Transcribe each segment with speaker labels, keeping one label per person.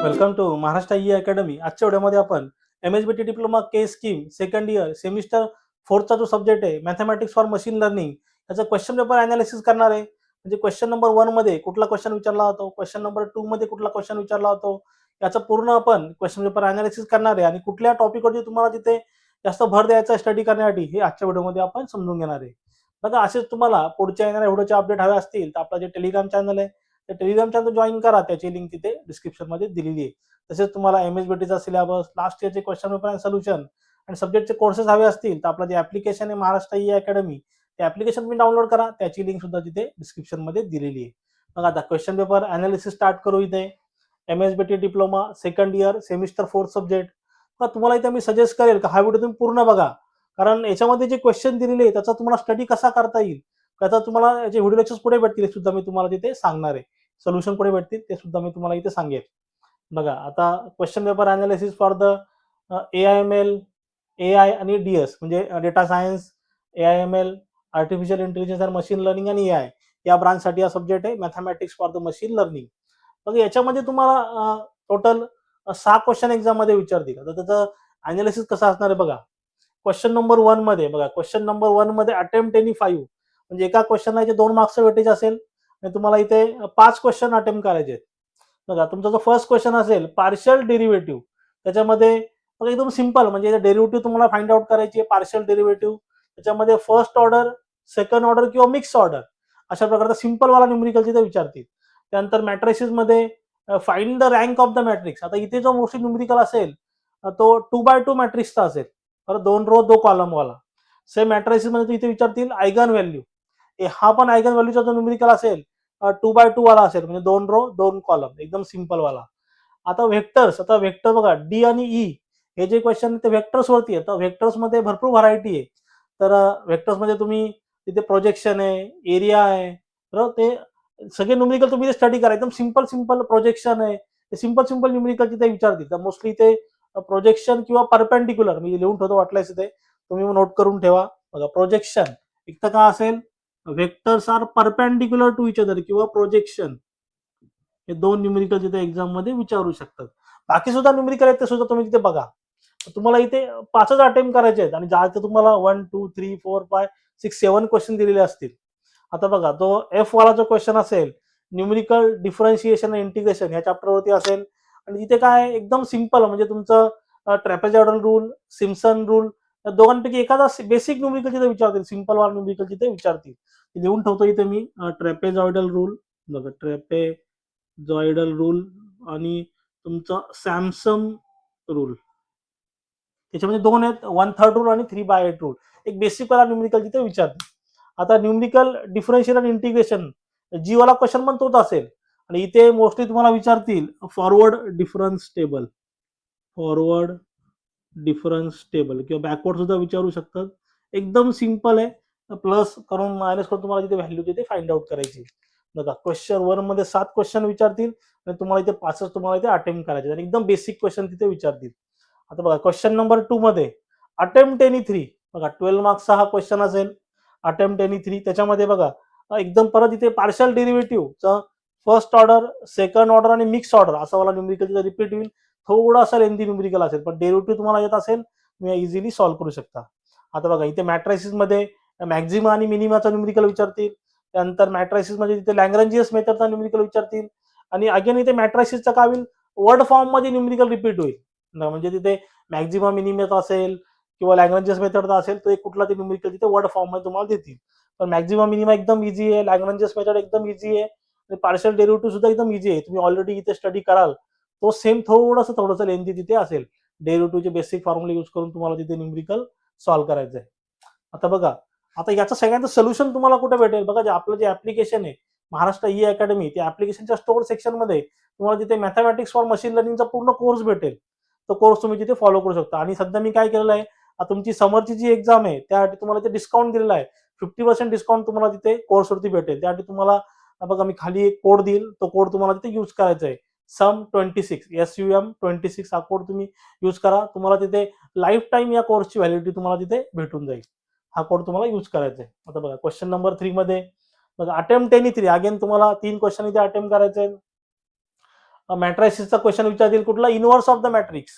Speaker 1: Welcome to Maharashtra E academy. आजच्या व्हिडिओमध्ये आपण MSBT diploma K scheme second year semester 4चा जो सब्जेक्ट आहे मॅथमॅटिक्स फॉर मशीन लर्निंग याचा क्वेश्चन पेपर अनालिसिस करणार आहे. म्हणजे क्वेश्चन नंबर 1 मध्ये कुठला क्वेश्चन विचारला होता, क्वेश्चन नंबर 2 मध्ये कुठला क्वेश्चन विचारला होता, याचा पूर्ण आपण क्वेश्चन पेपर अनालिसिस करणार आहे आणि कुठल्या टॉपिकवरती तुम्हाला तिथे जास्त भर द्यायचा स्टडी करण्यासाठी हे आजच्या व्हिडिओमध्ये आपण समजून घेणार आहे. बघा, असेच तुम्हाला पुढच्या येणाऱ्या व्हिडिओचे अपडेट हवे असतील तर आपला जे टेलिग्राम चॅनल आहे त्या टेलिग्राम चॅनल जॉईन करा. त्याची लिंक तिथे डिस्क्रिप्शन मध्ये दिलेली आहे. तसेच तुम्हाला MSBTचा सिलेबस, लास्ट इयरचे क्वेश्चन पेपर अँड सोल्युशन आणि सब्जेक्टचे कोर्सेस हवे असतील तर आपलं जे ऍप्लिकेशन आहे महाराष्ट्र ई अकॅडमी ते ऍप्लिकेशन तुम्ही डाउनलोड करा. त्याची लिंक सुद्धा तिथे डिस्क्रिप्शन मध्ये दिलेली आहे. मग आता क्वेश्चन पेपर अनालिसिस स्टार्ट करू. इथे MSBT diploma second year semester 4 subject. तुम्हाला इथे मी सजेस्ट करेल का हा व्हिडिओ तुम्ही पूर्ण बघा, कारण याच्यामध्ये जे क्वेश्चन दिलेले आहे त्याचा तुम्हाला स्टडी कसा करता येईल, त्याचा तुम्हाला याचे व्हिडिओ लेक्चर्स पुढे भेटतील हे सुद्धा मी तुम्हाला तिथे सांगणार आहे. सोल्युशन पुढे भेटतील ते सुद्धा मी तुम्हाला इथे सांगेन. बघा, आता question paper analysis for the AIML, AI आणि DS म्हणजे data science, AIML, artificial intelligence and machine learning आणि AI या ब्रांचसाठी हा सब्जेक्ट आहे mathematics for the machine learning. मग याच्यामध्ये तुम्हाला टोटल 6 क्वेश्चन एक्झाम मध्ये विचारतील. आता त्याचं अनालिसिस कसं असणार आहे बघा. क्वेश्चन नंबर 1 मध्ये बघा, क्वेश्चन नंबर 1 मध्ये अटेम्प्ट एनी 5 म्हणजे एका क्वेश्चनला इथे 2 मार्क्सचं वेटेज असेल आणि तुम्हाला इथे 5 क्वेश्चन अटेम्प्ट करायचे आहेत. बघा, तुमचा जो फर्स्ट क्वेश्चन असेल पार्शियल डेरिव्हेटिव्ह, त्याच्यामध्ये बघा एकदम सिंपल म्हणजे डेरिव्हेटिव्ह तुम्हाला फाइंड आउट करायची आहे. पार्शियल डेरिव्हेटिव्ह त्याच्यामध्ये फर्स्ट ऑर्डर, सेकंड ऑर्डर किंवा मिक्स ऑर्डर अशा प्रकारचा सिंपल वाला न्यूमेरिकल तिथे विचारतील. त्यानंतर मॅट्रिसेस मध्ये find the rank of the matrix. आता इथे जो मोस्टली न्यूमेरिकल असेल तो 2x2 मॅट्रिक्सचा असेल, बरं, 2 रो 2 कॉलम वाला. सेम मॅट्रिसेस मध्ये इथे विचारतील आयगन व्हॅल्यू. हा पण आयगन व्हॅल्यूचा जो न्यूमेरिकल असेल 2x2 वाला असेल, म्हणजे 2 रो 2 कॉलम एकदम सिंपल वाला. आता व्हेक्टर्स, आता व्हेक्टर बघा डी आणि ई हे जे क्वेश्चन ते व्हेक्टर्स वरती आहे. तर व्हेक्टर्स मध्ये भरपूर व्हरायटी आहे. तर व्हेक्टर्स मध्ये तुम्ही तिथे प्रोजेक्शन आहे, एरिया आहे, तर ते सगळे न्यूमेरिकल तुम्ही स्टडी करा. एकदम सिंपल सिंपल प्रोजेक्शन आहे, ते सिंपल सिंपल न्यूमेरिकल तिथे विचारतील. तर मोस्टली ते प्रोजेक्शन किंवा परपेंडिक्युलर मी लिहून ठेवतो वाटल्यास इथे तुम्ही नोट करून ठेवा. बघा, प्रोजेक्शन एक तर काय असेल, vectors are perpendicular to each other किंवा प्रोजेक्शन, हे 2 न्यूमेरिकल तिथे एक्झाम मध्ये विचारू शकतात. बाकी सुद्धा न्यूमेरिकल आहेत ते सुद्धा तुम्ही तिथे बघा. तुम्हाला इथे 5च अटेम्प्ट करायचे आहेत आणि ज्या तुम्हाला 1 2 3 4 5 6 7 क्वेश्चन दिलेले असतील. आता बघा, तो F वाला जो क्वेश्चन असेल न्यूमेरिकल डिफरन्शिएशन आणि इंटिग्रेशन या चॅप्टरवरती असेल आणि तिथे काय एकदम सिंपल म्हणजे तुमचं ट्रॅपेझॉइडल रूल, सिम्पसन रूल या दोघांपैकी एखादा बेसिक न्यूमेरिकल तिथे विचारतील. सिंपल वाला न्यूमेरिकल तिथे विचारतील. लिहून ठेवतो इथे मी ट्रॅपेझॉइडल रूल. बघा, ट्रॅपेझॉइडल रूल आणि तुमचा सॅमसम रूल. त्याच्यामध्ये 2 आहेत, 1/3 रूल आणि 3/8 रूल. एक बेसिक वाला न्यूमेरिकल तिथे विचारतील. आता न्यूमेरिकल डिफरन्शियल आणि इंटिग्रेशन जी वाला क्वेश्चन पण तोच असेल आणि इथे मोस्टली तुम्हाला विचारतील forward difference table, forward difference table किंवा बॅकवर्ड सुद्धा विचारू शकतात. एकदम सिंपल आहे. प्लस करून मायनस करून तुम्हाला तिथे व्हॅल्यू तिथे फाइंड आउट करायची. बघा, क्वेश्चन 1 मध्ये 7 क्वेश्चन विचारतील आणि तुम्हाला इथे 5च तुम्हाला इथे अटेम्प्ट करायचे आणि एकदम बेसिक क्वेश्चन तिथे विचारतील. आता बघा, क्वेश्चन नंबर 2 मध्ये अटेम्प्ट एनी 3. बघा, 12 मार्क्सचा हा क्वेश्चन असेल, अटेम्प्ट एनी 3. त्याच्यामध्ये बघा एकदम परत इथे पार्शियल डेरिव्हेटिव्हचा फर्स्ट ऑर्डर, सेकंड ऑर्डर आणि मिक्स ऑर्डर असा वाला न्यूमेरिकल तिथे रिपीट होईल. थोडासा लेंथी न्यूमेरिकल असेल पण डेरिव्हेटिव्ह तुम्हाला येत असेल तुम्ही इझिली सॉल्व्ह करू शकता. आता बघा, इथे मॅट्रिसेस मध्ये मॅक्झिमा आणि मिनिमाचा न्यूमेरिकल विचारतील. त्यानंतर मॅट्रिसेस मध्ये तिथे लॅग्रेंजियस मेथडचा न्यूमेरिकल विचारतील आणि अगेन इथे मॅट्रिसेसचा काय होईल, वर्ड फॉर्म मध्ये न्यूमेरिकल रिपीट होईल. म्हणजे तिथे मॅक्झिमा मिनिमाचा असेल किंवा लॅग्रेंजियस मेथडचा असेल तर एक कुठला ते न्यूमेरिकल तिथे वर्ड फॉर्म मध्ये तुम्हाला देतील. पण मॅक्झिमा मिनिमा एकदम इझी आहे, लॅग्रेंजियस मेथड एकदम इझी आहे आणि पार्शियल डेरिव्हेटिव्ह सुद्धा एकदम इझी आहे. तुम्ही ऑलरेडी इथे स्टडी कराल तो सेम थोडंसं लेंथी तिथे असेल. डेरिव्हेटिव्हचे बेसिक फॉर्म्युला यूज करून तुम्हाला तिथे न्यूमेरिकल सॉल्व्ह करायचं आहे. आता बघा, आता याचं सगळ्यांचं सोल्युशन तुम्हाला कुठे भेटेल बघा. जे आपलं जे ऍप्लिकेशन आहे महाराष्ट्र ई अकॅडमी, त्या ऍप्लिकेशनच्या स्टोअर सेक्शन मध्ये तुम्हाला तिथे मॅथमॅटिक्स फॉर मशीन लर्निंगचा पूर्ण कोर्स भेटेल. तो कोर्स तुम्ही तिथे फॉलो करू शकता. आणि सध्या मी काय केलेलं आहे, तुमची समरची जी एक्झाम आहे त्यासाठी तुम्हाला ते डिस्काउंट दिलेला आहे. 50% डिस्काउंट तुम्हाला तिथे कोर्सवरती भेटेल. त्यासाठी तुम्हाला बघा मी खाली एक कोड देईल, तो कोड तुम्हाला तिथे यूज करायचा आहे. SUM26 SUM26 हा कोड तुम्ही यूज करा. तुम्हाला तिथे लाईफ टाईम या कोर्सची व्हॅलिडिटी तुम्हाला तिथे भेटून जाईल. हा कोड तुम्हाला यूज करायचा आहे. आता बघा, क्वेश्चन नंबर 3 मध्ये बघा, अटेम्प्ट एनी 3. अगेन तुम्हाला 3 क्वेश्चन इथे अटेम्प्ट करायचे आहेत. मॅट्रायसिसचा क्वेश्चन विचारतील कुठला इनव्हर्स ऑफ द मॅट्रिक्स.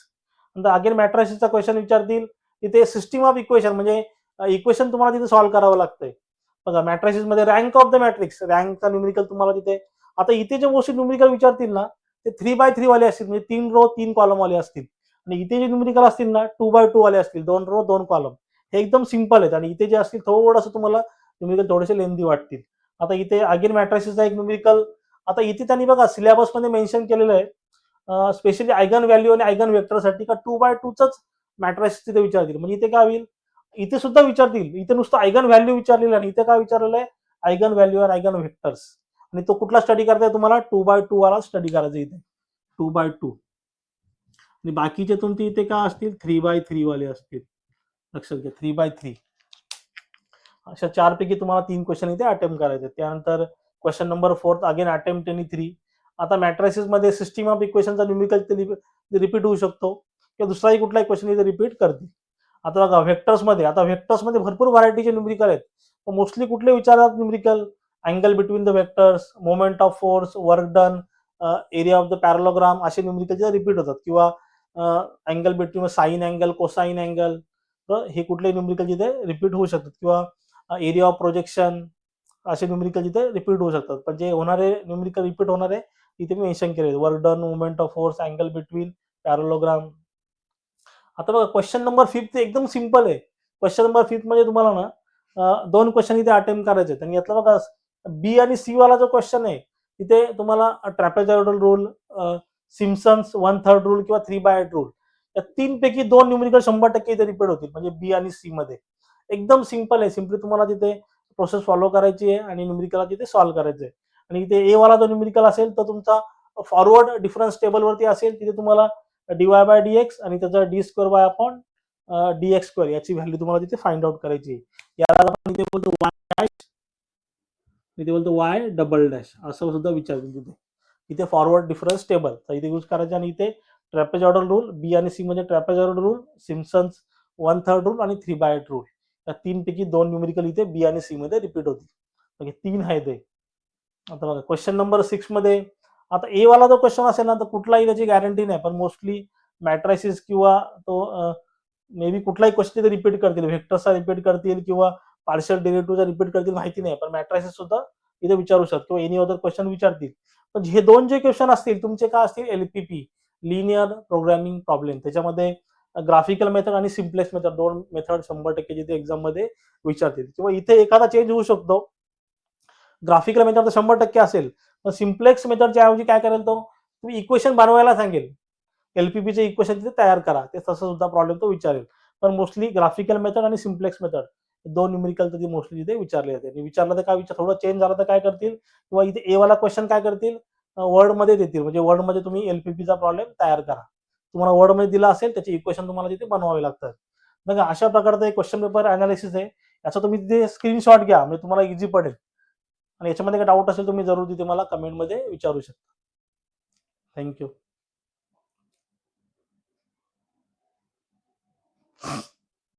Speaker 1: नंतर अगेन मॅट्रायसिसचा क्वेश्चन विचारतील तिथे सिस्टीम ऑफ इक्वेशन म्हणजे इक्वेशन तुम्हाला तिथे सॉल्व्ह करावं लागतंय. बघा मॅट्रायसिस मध्ये रँक ऑफ द मॅट्रिक्स रँकचा न्यूमेरिकल तुम्हाला तिथे. आता इथे जे मोस्टली न्यूमेरिकल विचारतील ना ते 3x3 वाले असतील म्हणजे 3 रो 3 कॉलम वाले असतील. आणि इथे जे न्यूमेरिकल असतील ना 2x2 वाले असतील 2 रो 2 कॉलम. हे एकदम सिंपल आहेत आणि इथे जे असतील थोडंसं तुम्हाला न्यूमेरिकल थोडेसे लेंदी वाटतील. आता इथे अगेन मॅट्रायसिसचा एक न्यूमेरिकल. आता इथे त्यांनी बघा सिलेबसमध्ये मेन्शन केलेलं आहे स्पेशली आयगन व्हॅल्यू आणि आयगन वेक्टरसाठी का 2x2च मॅट्रायसिस तिथे विचारतील. म्हणजे इथे काय होईल इथे सुद्धा विचारतील. इथे नुसतं आयगन व्हॅल्यू विचारलेलं आणि इथे काय विचारलेलं आहे आयगन व्हॅल्यू आणि आयगन वेक्टर्स. आणि तो कुठला स्टडी करताय तुम्हाला 2x2 वाला स्टडी करायचा इथे 2x2. आणि बाकीचे तुमचे इथे काय असतील 3x3 वाले असतील. लक्षात घ्या 3x3. अशा 4 पैकी तुम्हाला 3 क्वेश्चन इथे अटेम्प्ट करायचे. त्यानंतर question number 4 again attempt any 3. आता मॅट्रायसिस मध्ये सिस्टीम ऑफ इक्वेशनचा न्यूमेरिकल रिपीट होऊ शकतो किंवा दुसराही कुठलाही क्वेश्चन इथे रिपीट करतील. आता बघा व्हेक्टर्समध्ये भरपूर व्हरायटीचे न्यूमेरिकल आहेत. मोस्टली कुठले विचारतात numerical angle between the vectors, moment of force, work done, area of the parallelogram असे न्यूमेरिकल रिपीट होतात किंवा angle between sine angle, cosine angle हे कुठले न्यूमेरिकल जिथे रिपीट होऊ शकतात किंवा एरिया ऑफ प्रोजेक्शन असे न्यूमेरिकल जिथे रिपीट होऊ शकतात. पण जे होणारे न्यूमेरिकल रिपीट होणारे इथे मी मेन्शन केले work done, moment of force, angle between, parallelogram. आता बघा क्वेश्चन नंबर 5 एकदम सिंपल आहे. क्वेश्चन नंबर 5 म्हणजे तुम्हाला ना 2 क्वेश्चन इथे अटेम्प्ट करायचे आहेत आणि यातला बघा बी आणि सी वाला जो क्वेश्चन आहे तिथे तुम्हाला ट्रॅपेझॉइडल रूल, सिम्पसन्स 1/3 रूल किंवा 3/8 रूल या 3 पैकी 2 न्यूमेरिकल 100% इथे रिपीट होतील म्हणजे बी आणि सी मध्ये. एकदम सिंपल आहे. सिम्पली तुम्हाला तिथे प्रोसेस फॉलो करायची आहे आणि न्यूमेरिकल तिथे सॉल्व्ह करायचं आहे. आणि इथे ए वाला जो न्यूमेरिकल असेल तर तुमचा फॉरवर्ड डिफरन्स टेबलवरती असेल तिथे तुम्हाला dy/dx आणि त्याचा d²/dx² याची व्हॅल्यू तुम्हाला तिथे फाइंड आउट करायची आहे. याला आपण इथे बोलतो y इथे बोलतो y डबल डॅश असं सुद्धा विचारतील तिथे. इथे फॉरवर्ड डिफरन्स टेबल तर इथे यूज करायचे आणि इथे ट्रॅपेझॉइडल रूल बी आणि सी मध्ये ट्रॅपेझॉइडल रूल, सिम्पसन्स 1/3 रूल आणि 3/8 रूल या 3 पैकी 2 न्यूमेरिकल इथे बी आणि सी मध्ये रिपीट होतील. म्हणजे 3 आहेत ते. आता बघा क्वेश्चन नंबर 6 मध्ये आता ए वाला जो क्वेश्चन असेल ना तर कुठलाही त्याची गॅरंटी नाही पण मोस्टली मॅट्रायसिस किंवा तो मे बी कुठलाही क्वेश्चन तिथे रिपीट करतील व्हेक्टर्सचा रिपीट करतील किंवा पार्शियल डेरिव्हेटिव्हचा रिपीट करतील माहिती नाही पण मॅट्रायसिस सुद्धा इथे विचारू शकतो किंवा एनी अदर क्वेश्चन विचारतील. पण हे 2 जे क्वेश्चन असतील तुमचे काय असतील एलपीपी लिनियर प्रोग्रामिंग प्रॉब्लेम त्याच्यामध्ये ग्राफिकल मेथड आणि सिम्पलेक्स मेथड 2 मेथड 100% जिथे एक्झाम मध्ये विचारतील किंवा इथे एखादा चेंज होऊ शकतो. ग्राफिकल मेथड तर 100% असेल पण सिम्प्लेक्स मेथडच्या ऐवजी काय करेल तो तुम्ही इक्वेशन बनवायला सांगेल एलपीपीचे इक्वेशन तिथे तयार करा ते तसं सुद्धा प्रॉब्लेम तो विचारेल. पण मोस्टली ग्राफिकल मेथड आणि सिम्प्लेक्स मेथड 2 न्यूमेरिकल तर मोस्टली तिथे विचारले जाते. विचारलं तर काय थोडं चेंज झालं तर काय करतील किंवा इथे ए वाला क्वेश्चन काय करतील वर्ड मध्ये देतील म्हणजे वर्ड मध्ये तुम्ही एलपीपीचा प्रॉब्लेम तयार करा. तुम्हाला वर्ड मध्ये दिला असेल त्याचे इक्वेशन तुम्हाला तिथे बनवावे लागतात. बघा अशा प्रकारचा एक क्वेश्चन पेपर अनालिसिस आहे. याचा तुम्ही तिथे स्क्रीनशॉट घ्या म्हणजे तुम्हाला इझी पडेल. आणि याच्यामध्ये काय डाऊट असेल तुम्ही जरूर तिथे मला कमेंटमध्ये विचारू शकता. थँक्यू.